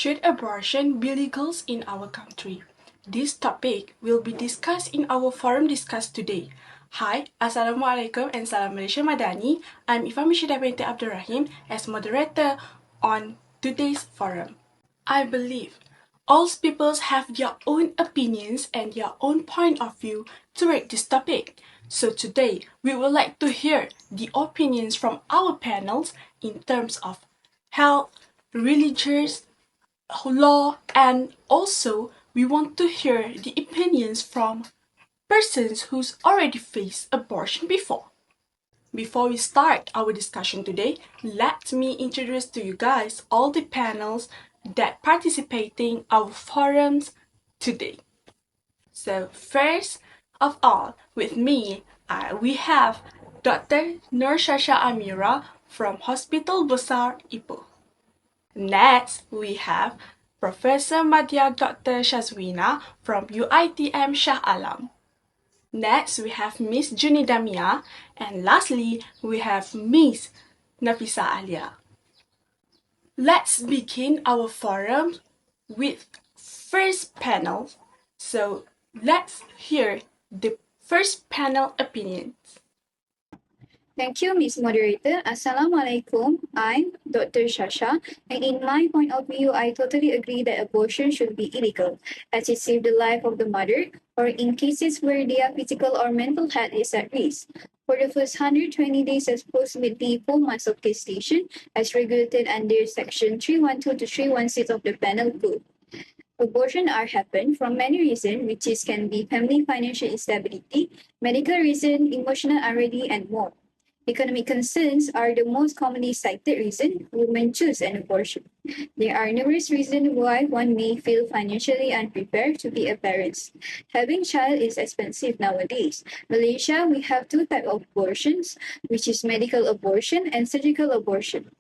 Should abortion be legal in our country? This topic will be discussed in our forum discussed today. Hi, Assalamualaikum and Salam Malaysia Madani. I'm Ifa Mishida binti Abdul Rahim as moderator on today's forum. I believe all peoples have their own opinions and their own point of view toward this topic. So today, we would like to hear the opinions from our panels in terms of health, religious, law, and also we want to hear the opinions from persons who's already faced abortion before. Before we start our discussion today, let me introduce to you guys all the panels that participating our forums today. So first of all, with me, we have Dr. Nur Shasha Amira from Hospital Besar Ipoh. Next, we have Professor Madhya Dr. Shazwina from UITM Shah Alam. Next, we have Miss Junida Mia, and lastly, we have Miss Nafisa Alia. Let's begin our forum with first panel. So let's hear the first panel opinions. Thank you, Ms. Moderator. Assalamualaikum. I'm Dr. Shasha, and in my point of view, I totally agree that abortion should be illegal, as it saves the life of the mother, or in cases where their physical or mental health is at risk. For the first 120 days as approximately 4 months of gestation, as regulated under Section 312 to 316 of the Penal Code. Abortion are happen from many reasons, which can be family financial instability, medical reason, emotional unready, and more. Economic concerns are the most commonly cited reason women choose an abortion. There are numerous reasons why one may feel financially unprepared to be a parent. Having child is expensive nowadays. Malaysia, we have two types of abortions, which is medical abortion and surgical abortion.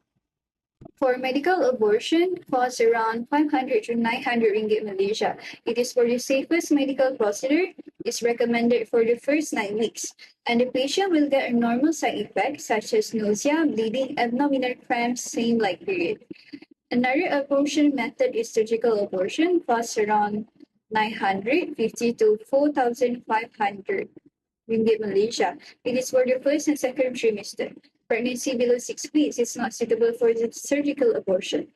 For medical abortion, costs around 500 to 900 ringgit Malaysia. It is for the safest medical procedure. It's recommended for the first 9 weeks. And the patient will get a normal side effect such as nausea, bleeding, abdominal cramps, same like period. Another abortion method is surgical abortion, costs around 950 to 4,500 ringgit Malaysia. It is for the first and second trimester. Pregnancy below 6 weeks is not suitable for the surgical abortion.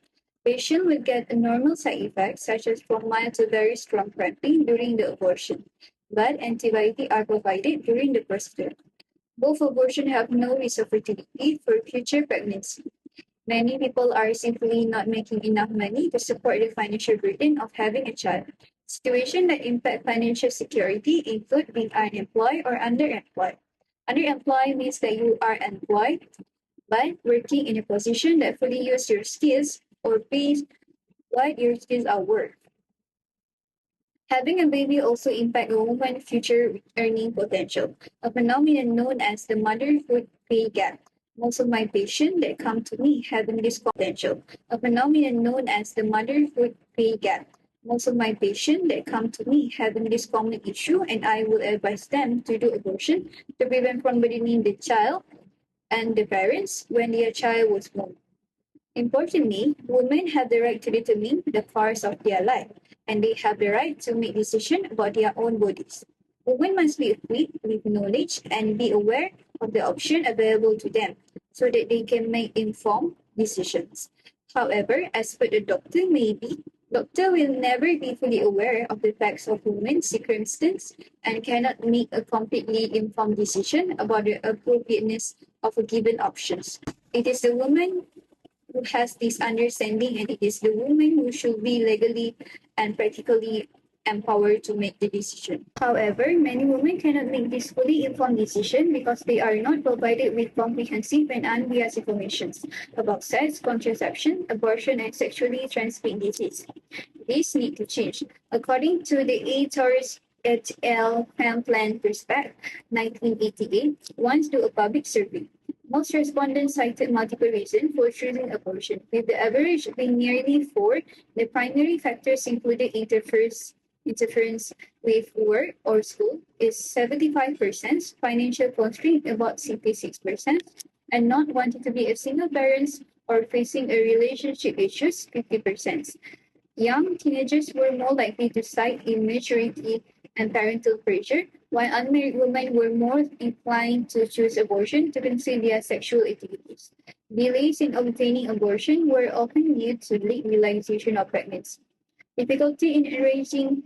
Patient will get a normal side effects such as from mild to very strong cramping during the abortion. But antibiotics are provided during the procedure. Both abortion have no risk of fertility for future pregnancy. Many people are simply not making enough money to support the financial burden of having a child. Situations that impact financial security include being unemployed or underemployed. Underemployed means that you are employed but working in a position that fully uses your skills or pays what your skills are worth. Having a baby also impacts a woman's future earning potential, a phenomenon known as the motherhood pay gap. Most of my patients that come to me having this potential, a phenomenon known as the motherhood pay gap. Most of my patients that come to me having this common issue, and I will advise them to do abortion to prevent from burdening the child and the parents when their child was born. Importantly, women have the right to determine the course of their life, and they have the right to make decisions about their own bodies. Women must be equipped with knowledge and be aware of the options available to them so that they can make informed decisions. However, as per the doctor will never be fully aware of the facts of women's circumstance and cannot make a completely informed decision about the appropriateness of a given options. It is the woman who has this understanding, and it is the woman who should be legally and practically empowered to make the decision. However, many women cannot make this fully informed decision because they are not provided with comprehensive and unbiased information about sex, contraception, abortion, and sexually transmitted disease. This need to change. According to the A. Torres et al. Plan Perspect 1988, once do a public survey. Most respondents cited multiple reasons for choosing abortion, with the average being nearly 4. The primary factors included interference with work or school is 75%, financial constraint about 66%, and not wanting to be a single parent or facing a relationship issues 50%. Young teenagers were more likely to cite immaturity and parental pressure, while unmarried women were more inclined to choose abortion to conceal their sexual activities. Delays in obtaining abortion were often due to late realization of pregnancy, difficulty in arranging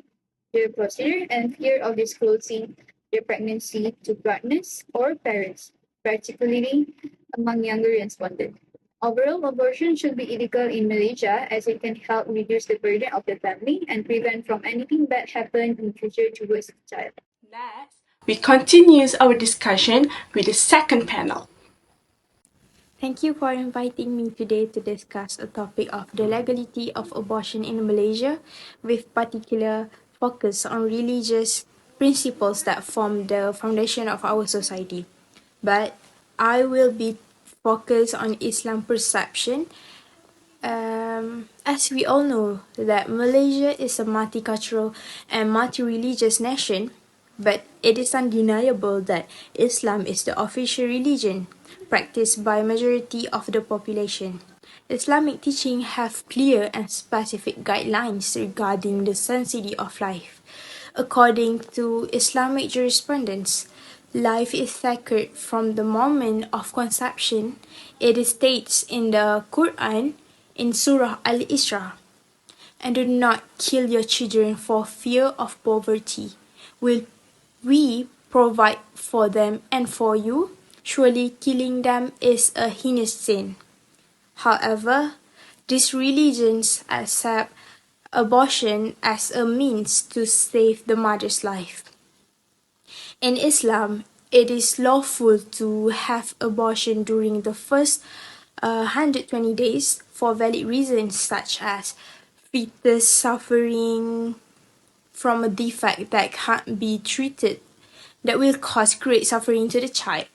the procedure, and fear of disclosing their pregnancy to partners or parents, particularly among younger respondents. Overall, abortion should be illegal in Malaysia as it can help reduce the burden of the family and prevent from anything bad happening in future towards the child. Next, we continue our discussion with the second panel. Thank you for inviting me today to discuss a topic of the legality of abortion in Malaysia with particular focus on religious principles that form the foundation of our society. But I will be focused on Islam perception. As we all know that Malaysia is a multicultural and multi-religious nation, but it is undeniable that Islam is the official religion practiced by majority of the population. Islamic teaching have clear and specific guidelines regarding the sanctity of life. According to Islamic jurisprudence, life is sacred from the moment of conception. It states in the Quran in Surah Al-Isra, and do not kill your children for fear of poverty. Will we provide for them and for you? Surely killing them is a heinous sin. However, these religions accept abortion as a means to save the mother's life. In Islam, it is lawful to have abortion during the first 120 days for valid reasons such as fetus suffering from a defect that can't be treated that will cause great suffering to the child.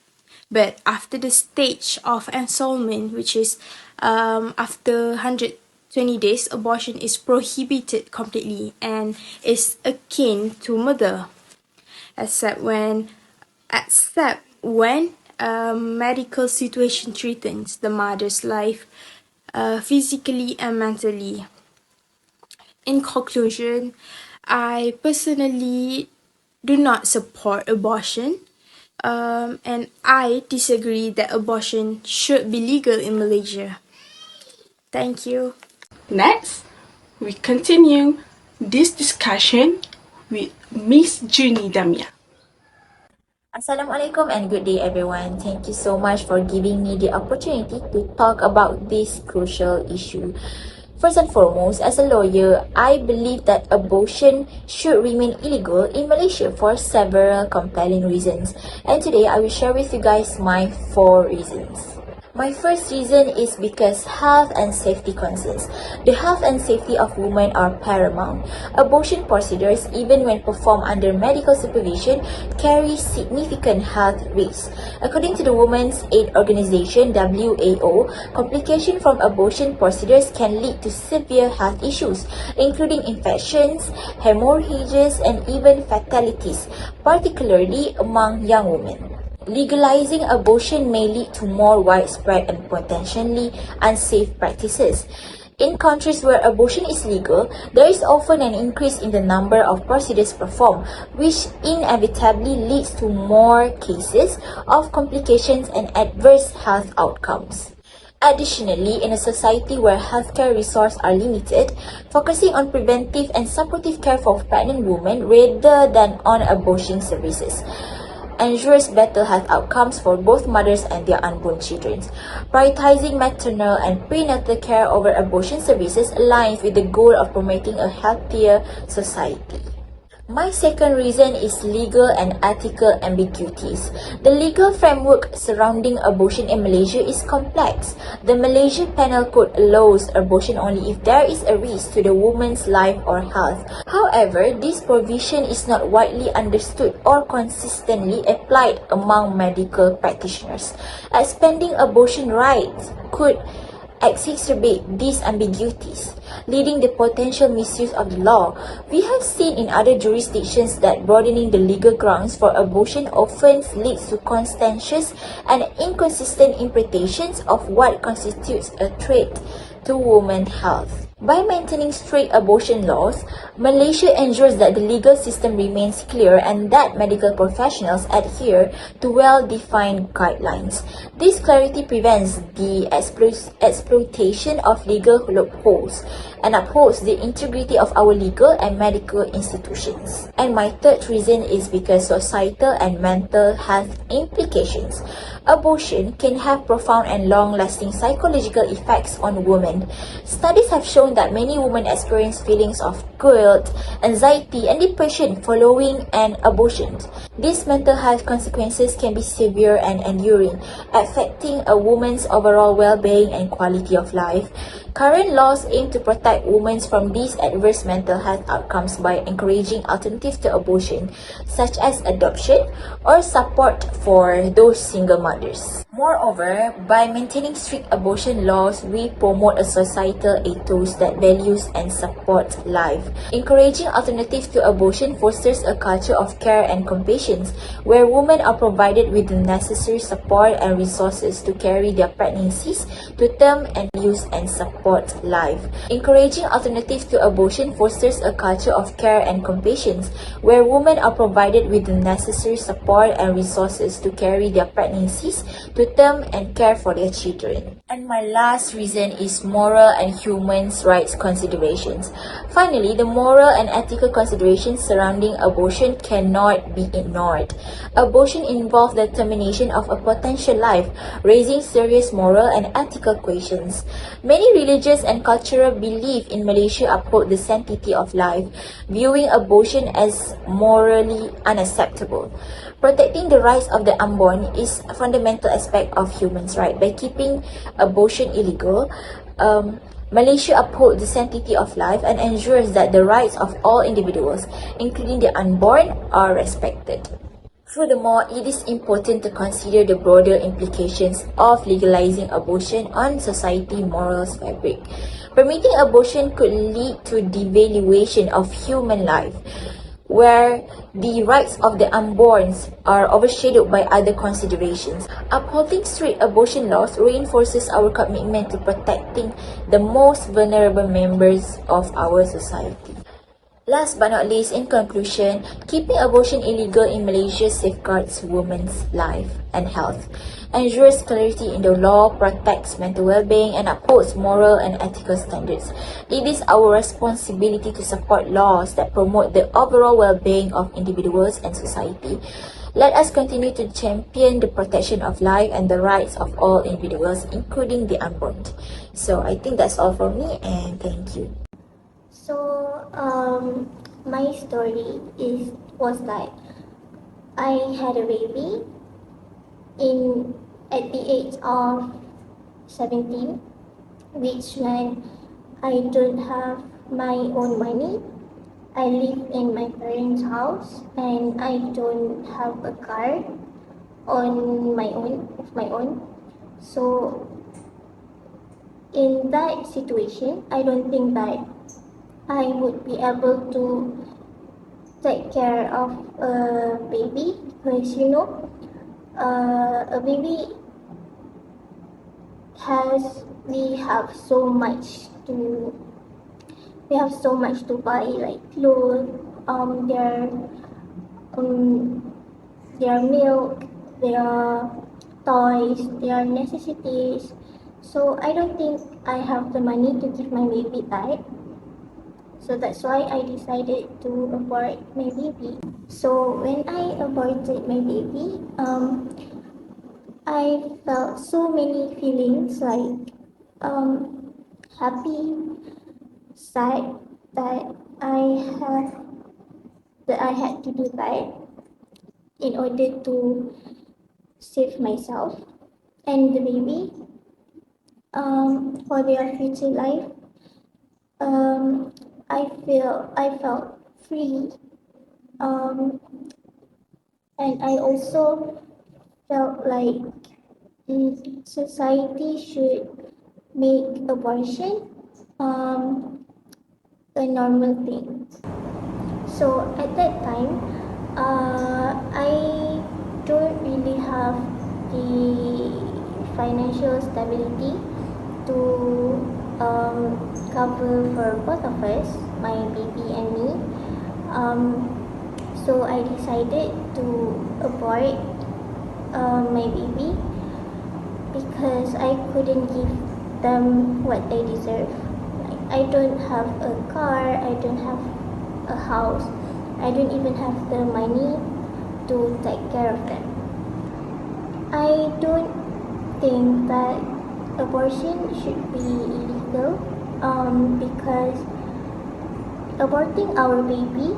But after the stage of ensoulment, which is after 120 days, abortion is prohibited completely and is akin to murder, except when medical situation threatens the mother's life physically and mentally. In conclusion, I personally do not support abortion, and I disagree that abortion should be legal in Malaysia. Thank you. Next, we continue this discussion with Miss Juni Damia. Assalamualaikum and good day everyone. Thank you so much for giving me the opportunity to talk about this crucial issue. First and foremost, as a lawyer, I believe that abortion should remain illegal in Malaysia for several compelling reasons. And today I will share with you guys my 4 reasons. My first reason is because health and safety concerns. The health and safety of women are paramount. Abortion procedures, even when performed under medical supervision, carry significant health risks. According to the Women's Aid Organization (WAO), complications from abortion procedures can lead to severe health issues, including infections, hemorrhages, and even fatalities, particularly among young women. Legalizing abortion may lead to more widespread and potentially unsafe practices. In countries where abortion is legal, there is often an increase in the number of procedures performed, which inevitably leads to more cases of complications and adverse health outcomes. Additionally, in a society where healthcare resources are limited, focusing on preventive and supportive care for pregnant women rather than on abortion services ensures better health outcomes for both mothers and their unborn children. Prioritizing maternal and prenatal care over abortion services aligns with the goal of promoting a healthier society. My second reason is legal and ethical ambiguities. The legal framework surrounding abortion in Malaysia is complex. The Malaysian Penal Code allows abortion only if there is a risk to the woman's life or health. However, this provision is not widely understood or consistently applied among medical practitioners. Expanding abortion rights could exacerbate these ambiguities, leading to potential misuse of the law. We have seen in other jurisdictions that broadening the legal grounds for abortion often leads to contentious and inconsistent interpretations of what constitutes a threat to women's health. By maintaining strict abortion laws, Malaysia ensures that the legal system remains clear and that medical professionals adhere to well-defined guidelines. This clarity prevents the exploitation of legal loopholes and upholds the integrity of our legal and medical institutions. And my third reason is because societal and mental health implications. Abortion can have profound and long-lasting psychological effects on women. Studies have shown that many women experience feelings of guilt, anxiety, and depression following an abortion. These mental health consequences can be severe and enduring, affecting a woman's overall well-being and quality of life. Current laws aim to protect women from these adverse mental health outcomes by encouraging alternatives to abortion, such as adoption or support for those single mothers. Moreover, by maintaining strict abortion laws, we promote a societal ethos that values and supports life. Encouraging alternatives to abortion fosters a culture of care and compassion, where women are provided with the necessary support and resources to carry their pregnancies to term and use and support life. Encouraging alternatives to abortion fosters a culture of care and compassion, where women are provided with the necessary support and resources to carry their pregnancies to term and care for their children. And my last reason is moral and human rights considerations. Finally, the moral and ethical considerations surrounding abortion cannot be ignored. Abortion involves the termination of a potential life, raising serious moral and ethical questions. Many religious and cultural beliefs in Malaysia uphold the sanctity of life, viewing abortion as morally unacceptable. Protecting the rights of the unborn is a fundamental aspect of human rights. By keeping abortion illegal, Malaysia upholds the sanctity of life and ensures that the rights of all individuals, including the unborn, are respected. Furthermore, it is important to consider the broader implications of legalizing abortion on society moral fabric. Permitting abortion could lead to devaluation of human life, where the rights of the unborns are overshadowed by other considerations. Upholding strict abortion laws reinforces our commitment to protecting the most vulnerable members of our society. Last but not least, in conclusion, keeping abortion illegal in Malaysia safeguards women's life and health, ensures clarity in the law, protects mental well-being, and upholds moral and ethical standards. It is our responsibility to support laws that promote the overall well-being of individuals and society. Let us continue to champion the protection of life and the rights of all individuals, including the unborn. So I think that's all from me, and thank you. So, my story was like I had a baby at the age of 17, which when I don't have my own money. I live in my parents' house and I don't have a car on my own. So in that situation, I don't think that I would be able to take care of a baby because a baby we have so much to buy, like clothes, their milk, their toys, their necessities. So I don't think I have the money to give my baby that. So that's why I decided to abort my baby. So when I aborted my baby, I felt so many feelings like happy, sad that I had to do that in order to save myself and the baby for their future life. I felt free, and I also felt like society should make abortion a normal thing. So at that time, I don't really have the financial stability to cover for both of us, my baby and me. So I decided to abort my baby because I couldn't give them what they deserve. Like, I don't have a car, I don't have a house, I don't even have the money to take care of them. I don't think that abortion should be illegal because aborting our baby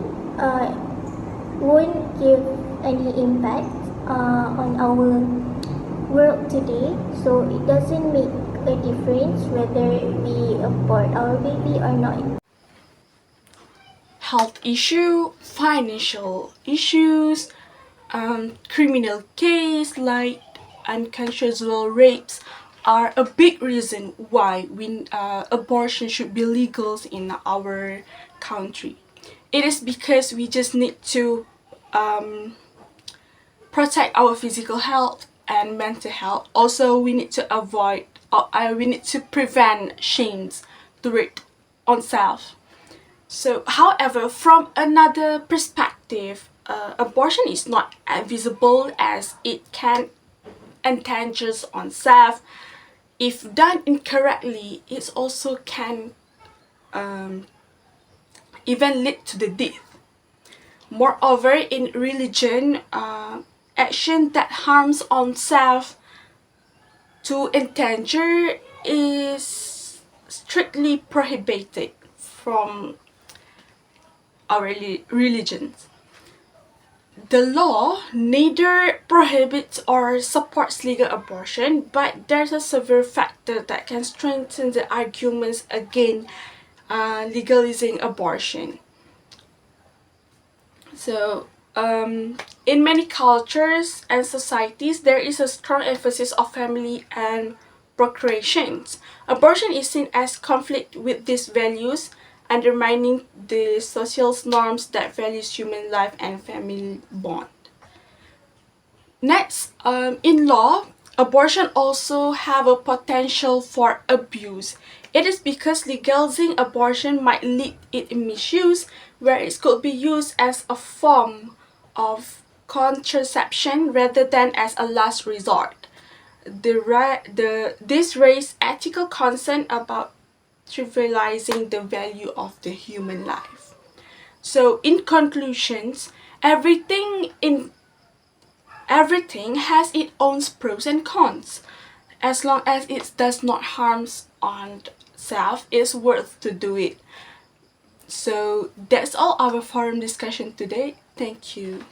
won't give any impact on our world today, so it doesn't make a difference whether we abort our baby or not. Health issue, financial issues, criminal case like unconsensual rapes are a big reason why abortion should be legal in our country. It is because we just need to protect our physical health and mental health. Also, we need to we need to prevent shames toward on self. So, however, from another perspective, abortion is not as visible as it can entangles on self. If done incorrectly, it also can even lead to the death. Moreover, in religion, action that harms on self to endanger is strictly prohibited from our religions. The law neither prohibits or supports legal abortion, but there's a severe factor that can strengthen the arguments against legalizing abortion. So, in many cultures and societies, there is a strong emphasis of family and procreation. Abortion is seen as conflict with these values, undermining the social norms that values human life and family bond. Next, in law, abortion also have a potential for abuse. It is because legalizing abortion might lead it in misuse, where it could be used as a form of contraception rather than as a last resort. This raised ethical concern about trivializing the value of the human life. So, in conclusions, everything has its own pros and cons. As long as it does not harm on self, it's worth to do it. So that's all our forum discussion today. Thank you.